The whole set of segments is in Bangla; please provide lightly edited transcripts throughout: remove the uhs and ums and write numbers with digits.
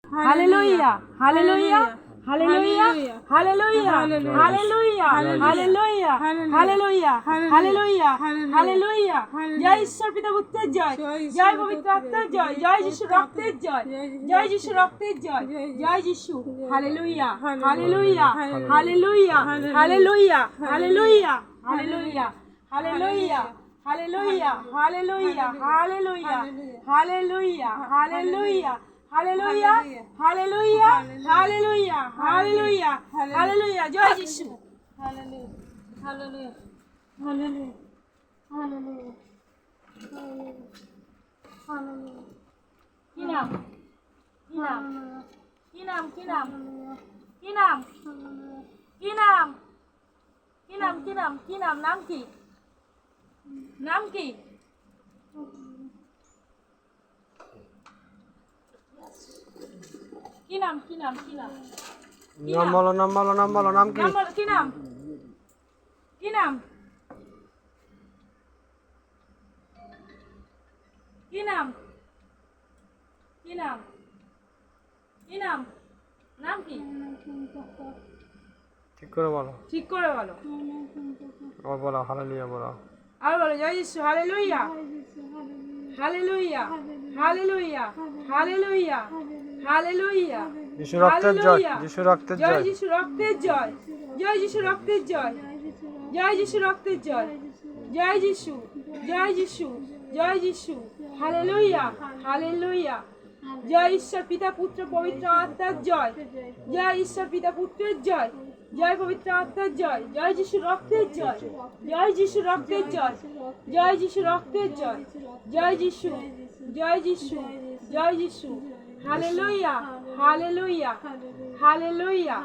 Hallelujah, hallelujah, hallelujah, hallelujah, hallelujah, hallelujah, hallelujah, hallelujah, hallelujah. জয় ঈশ্বর পিতা পুত্রের জয়, জয় পবিত্র আত্মার জয়, জয় যিশু রক্তের জয়, জয় যিশু রক্তের জয়, জয় যিশু। Hallelujah, hallelujah, hallelujah, hallelujah, hallelujah, hallelujah, hallelujah. Hallelujah, hallelujah, hallelujah, hallelujah, hallelujah, hallelujah, hallelujah, hallelujah, hallelujah, hallelujah, জয় যিশু। Hallelujah, hallelujah, hallelujah, hallelujah, hallelujah, কি নাম? কি নাম? কি নাম? কি নাম? কি নাম? কি নাম? কি নাম? কি নাম? কি নাম? নাম কি? নাম কি? কি নাম? কি নাম? কি নাম? নাম বলো, নাম বলো, নাম বলো, নাম কি? নাম বলো, কি নাম? কি নাম? কি নাম? কি নাম? কি নাম? নাম কি? ঠিক করে বলো, ঠিক করে বলো। আবার বলো, হালেলুয়া বলো। আর বলো, জয় যিশু। Hallelujah, hallelujah, hallelujah, hallelujah, hallelujah, যিশু রক্তের জয়, যিশু রক্তের জয় জয়। যিশু রক্তের জয়, জয় যিশু রক্তের জয়, জয় যিশু রক্তের জয়, জয় যিশু, জয় যিশু, জয় যিশু। হালেলুয়া, হালেলুয়া, জয় ঈশ্বর পিতা পুত্র পবিত্র আত্মার জয়, জয় ঈশ্বর পিতা পুত্রের জয়, জয় পবিত্র আত্মার জয়, জয় যিশু রক্তের জয়, জয় যিশু রক্তের জয়, জয় যিশু রক্তের জয়, জয় যিশু, জয় যিশু, জয় যিশু। Hallelujah, hallelujah, hallelujah.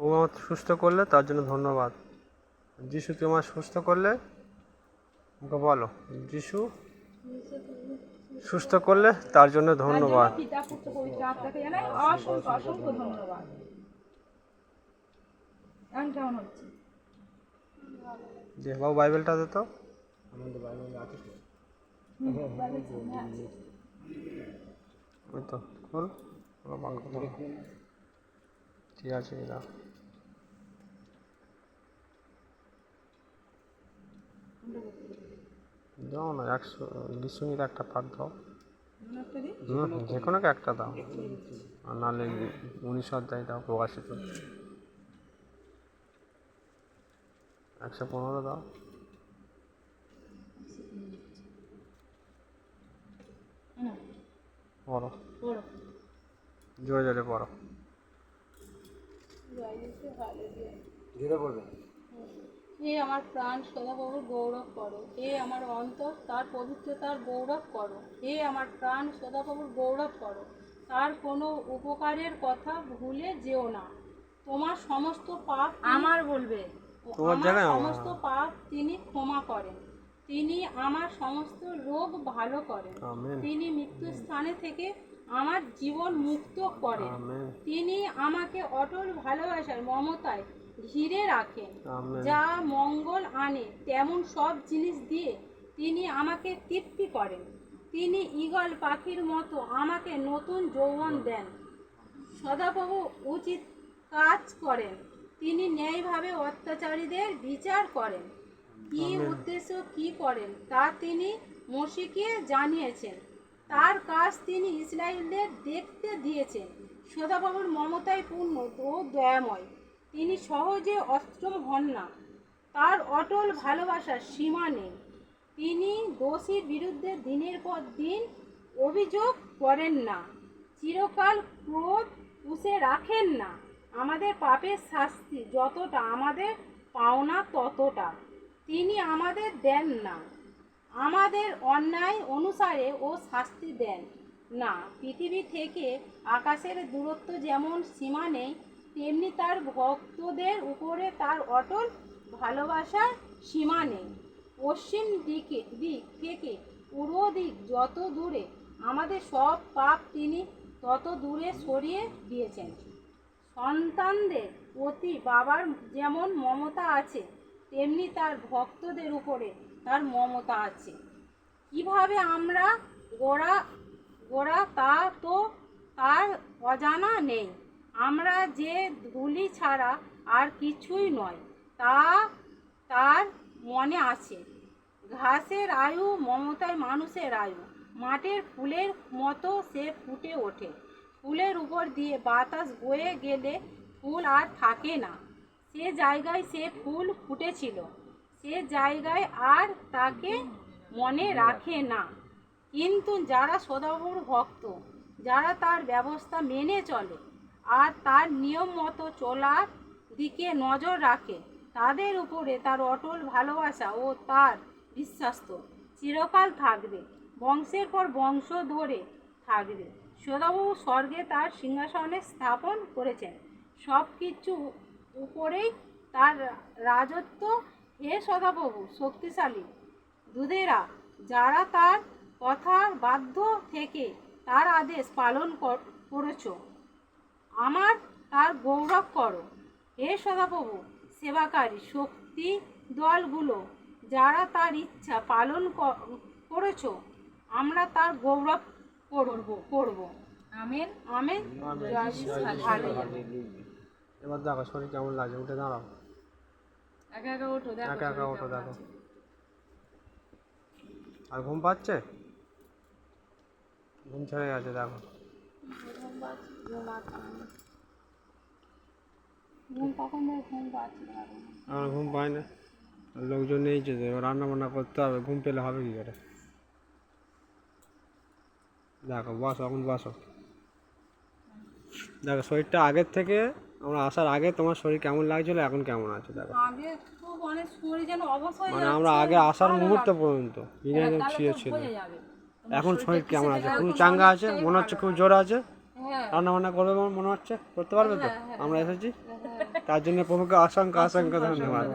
ও আমার সুস্থ করলে তার জন্য ধন্যবাদ। যিশু তোমার সুস্থ করলে, ওকে বলো, যিশু সুস্থ করলে তার জন্য ধন্যবাদ। পিতা পুত্র পবিত্র আত্মাকে জানাই অসংখ্য অসংখ্য ধন্যবাদ। এখন কেমন হচ্ছে? যে বাবু বাইবেলটা দে তো। ওই তো খোল, বাংলা খোল। ঠিক আছে, এরা দাও না, 100 মিনিট একটা পাক দাও। যে কোনো একটা দাও, আর নাহলে 19 অধ্যায় দাও, প্রকাশিত 115 দাও। পড়ো, জোরে জোরে পড়ো। হে আমার প্রাণ সদাপ্রভুর গৌরব করো, হে আমার অন্তর তার পবিত্রতার গৌরব করো, হে আমার প্রাণ সদাপ্রভুর গৌরব করো, তার কোনো উপকারের কথা ভুলে যেও না। তোমার সমস্ত পাপ আমার বলবে, তোমার আমার জায়গায় সমস্ত পাপ তিনি ক্ষমা করেন, তিনি আমার সমস্ত রোগ ভালো করেন, আমেন, তিনি মৃত্যু স্থানে থেকে আমার জীবন মুক্ত করেন, আমেন, তিনি আমাকে অটল ভালোবাসার মমতায় ঘিরে রাখেন, আমেন, যা মঙ্গল আনে তেমন সব জিনিস দিয়ে তিনি আমাকে তৃপ্তি করেন, তিনি ঈগল পাখির মতো আমাকে নতুন যৌবন দেন, সদাপ্রভু উচিত কাজ করেন, তিনি ন্যায়ভাবে অত্যাচারীদের বিচার করেন, কি উদ্দেশ্য কি করেন তা তিনি মোশিকে জানিয়েছেন, তার কাজ তিনি ইসরায়েলদের দেখতে দিয়েছেন। সদাপ্রভুর মমতায় পূর্ণ ও দয়াময়, তিনি সহজে অস্ত্রম হন না, তার অটল ভালোবাসার সীমা নেই, তিনি দোষীর বিরুদ্ধে দিনের পর দিন অভিযোগ করেন না, চিরকাল ক্রোধ পুষে রাখেন না, আমাদের পাপের শাস্তি যতটা আমাদের পাওনা ততটা তিনি আমাদের দেন না, আমাদের অন্যায় অনুসারে ও শাস্তি দেন না। পৃথিবী থেকে আকাশের দূরত্ব যেমন সীমা নেই, তেমনি তার ভক্তদের উপরে তার অটল ভালোবাসার সীমা নেই। পশ্চিম দিক থেকে পূর্ব দিক যত দূরে, আমাদের সব পাপ তিনি তত দূরে সরিয়ে দিয়েছেন। সন্তানদের প্রতি বাবার যেমন মমতা আছে, তেমনি তার ভক্তদের উপরে তার মমতা আছে। কিভাবে আমরা ওরা তো তার অজানা নেই। আমরা যে ধুলি ছাড়া আর কিছুই নয় তা তার মনে আছে। ঘাসের আয়ু মমতায় মানুষের আয়ু। মাঠের ফুলের মতো সে ফুটে ওঠে। ফুলের উপর দিয়ে বাতাস বয়ে গেলে ফুল আর থাকে না। সে জায়গায় সে ফুল ফুটেছিল, সে জায়গায় আর তাকে মনে রাখে না। কিন্তু যারা সদাপ্রভুর ভক্ত, যারা তার ব্যবস্থা মেনে চলে আর তার নিয়ম মতো চলার দিকে নজর রাখে, তাদের উপরে তার অটল ভালোবাসা ও তার বিশ্বাস তো চিরকাল থাকবে, বংশের পর বংশ ধরে থাকবে। সদাপ্রভু স্বর্গে তার সিংহাসনে স্থাপন করেছেন, সব কিছু উপরেই তার রাজত্ব। হে সদাপ্রভু শক্তিশালী দুধেরা, যারা তার কথার বাধ্য থেকে তার আদেশ পালন করেছ, আমার তার গৌরব করো। হে সদাপ্রভু সেবাকারী শক্তি দলগুলো, যারা তার ইচ্ছা পালন করেছ, আমরা তার গৌরব করব। Amen amen. জয় যিশু। হালেলুয়া। এবার দেখো শরীর কেমন লাগছে, উঠে দাঁড়াও, একা একা ওঠো, একা একা ওঠো, দেখো। আর ঘুম পাচ্ছে? ঘুম ছেড়ে গেছে, দেখো। আমার ঘুম পায় না, লোকজন নেই যে, রান্না বান্না করতে হবে, ঘুম পেলে হবে কি করে? দেখো বসো, এখন বসো। দেখো শরীরটা আগের থেকে, আমরা আসার আগে তোমার শরীর কেমন লাগছিল, এখন কেমন আছে দেখো। আগে খুব অনেক শরীর যেন অবশ হয়ে মানে আমরা আগে আসার মুহূর্ত পর্যন্ত ছিল, এখন শরীর কেমন আছে? খুব চাঙ্গা আছে, মনে হচ্ছে খুব জোর আছে। রান্না বান্না করবে মনে হচ্ছে, করতে পারবে তো? আমরা এসেছি তার জন্য প্রভুকে অসংখ্য অসংখ্য ধন্যবাদ।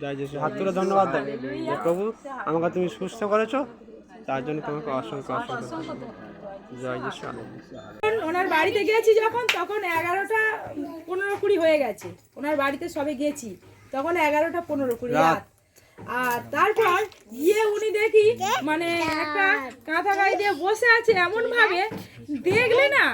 জয় যিশু। হাত তুলে ধন্যবাদ দেন যে প্রভু আমাকে তুমি সুস্থ করেছো, তার জন্য তোমাকে অসংখ্য অসংখ্য ধন্যবাদ। জয় যিশু। ওনার বাড়িতে গেছি যখন, তখন 11টা 15-20 হয়ে গেছে। ওনার বাড়িতে সবে গেছি তখন 11টা 15-20 রাত। আর তারপর গিয়ে উনি দেখি মানে একটা কাঁথা গায়ে দিয়ে বসে আছে, এমন ভাবে দেখলে না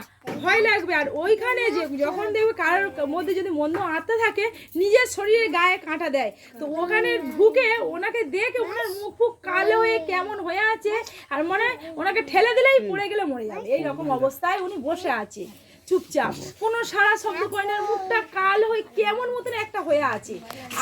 ভয় লাগবে। আর ওইখানে যে যখন দেখবে কারোর মধ্যে যদি মন্দ আত্মা থাকে, নিজের শরীরে গায়ে কাঁটা দেয়, তো ওখানে ঢুকে ওনাকে দেখে ওনার মুখ ফুক কালো হয়ে কেমন হয়ে আছে, আর মনে হয় ওনাকে ঠেলে দিলেই পড়ে গেলে মরে যাবে, এইরকম অবস্থায় উনি বসে আছে চুপচাপ, কোনো সারা শব্দ করে না, মুখটা কালো হয়ে কেমন মতন একটা হয়ে আছে।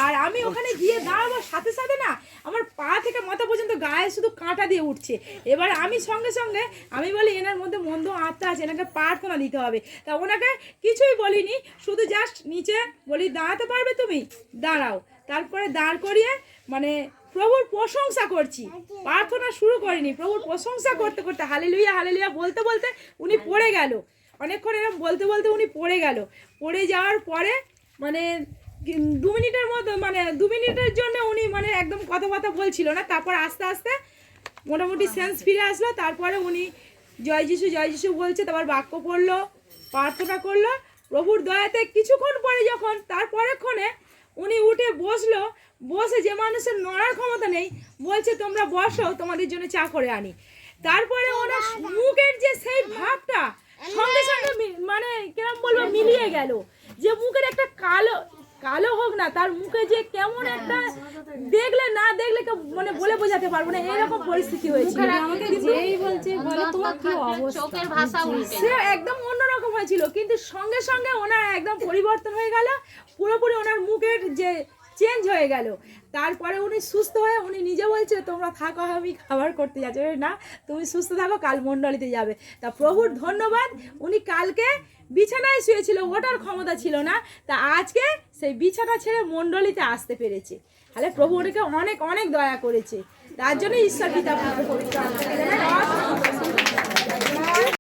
আর আমি ওখানে গিয়ে দাঁড়াবার সাথে সাথে না আমার পা থেকে মাথা পর্যন্ত গায়ে শুধু কাঁটা দিয়ে উঠছে। এবার আমি সঙ্গে সঙ্গে আমি বলি এনার মধ্যে মন্দ আত্মা আছে, এনাকে প্রার্থনা দিতে হবে। তা ওনাকে কিছুই বলিনি, শুধু জাস্ট নিচে বলি দাঁড়াতে পারবে তুমি, দাঁড়াও। তারপরে দাঁড় করিয়ে মানে প্রভুর প্রশংসা করছি, প্রার্থনা শুরু করিনি, প্রভুর প্রশংসা করতে করতে হালেলুয়া হালেলুয়া বলতে বলতে উনি পড়ে গেল। অনেকক্ষণ এরকম বলতে বলতে উনি পড়ে গেল। পড়ে যাওয়ার পরে মানে 2 মিনিটের মতো, মানে 2 মিনিটের জন্য উনি মানে একদম কথাবার্তা বলছিল না। তারপর আস্তে আস্তে মোটামুটি সেন্স ফিরে আসলো। তারপরে উনি জয় যিশু বলছে, তারপর বাক্য পড়লো, প্রার্থনা করলো। প্রভুর দয়াতে কিছুক্ষণ পরে যখন তারপরেক্ষণে উনি উঠে বসলো, বসে যে মানুষের নড়ার ক্ষমতা নেই বলছে তোমরা বসো, তোমাদের জন্য চা করে আনি। তারপরে ওনার মুখের যে সেই ভাবটা সঙ্গে সঙ্গে মানে কিরম বলবো মিলিয়ে গেল, যে মুখের একটা কালো হোক না, তার মুখে যে কেমন একটা দেখলে না দেখলে মানে বলে বোঝাতে পারবো না, এরকম পরিস্থিতি হয়েছিল। সে একদম অন্যরকম হয়েছিল, কিন্তু সঙ্গে সঙ্গে ওনার একদম পরিবর্তন হয়ে গেল, পুরোপুরি ওনার মুখের যে চেঞ্জ হয়ে গেল। তারপরে উনি সুস্থ হয়ে উনি নিজে বলছে তোমরা থাকো, আমি খাবার করতে যাচ্ছি। না, তুমি সুস্থ থাকো, কাল মণ্ডলীতে যাবে। তা প্রভুর ধন্যবাদ, উনি কালকে বিছানায় শুয়েছিল, ওঠার ক্ষমতা ছিল না, তা আজকে সেই বিছানা ছেড়ে মণ্ডলীতে আসতে পেরেছে। তাহলে প্রভু ওনাকে অনেক অনেক দয়া করেছে, তার জন্য ঈশ্বর পিতা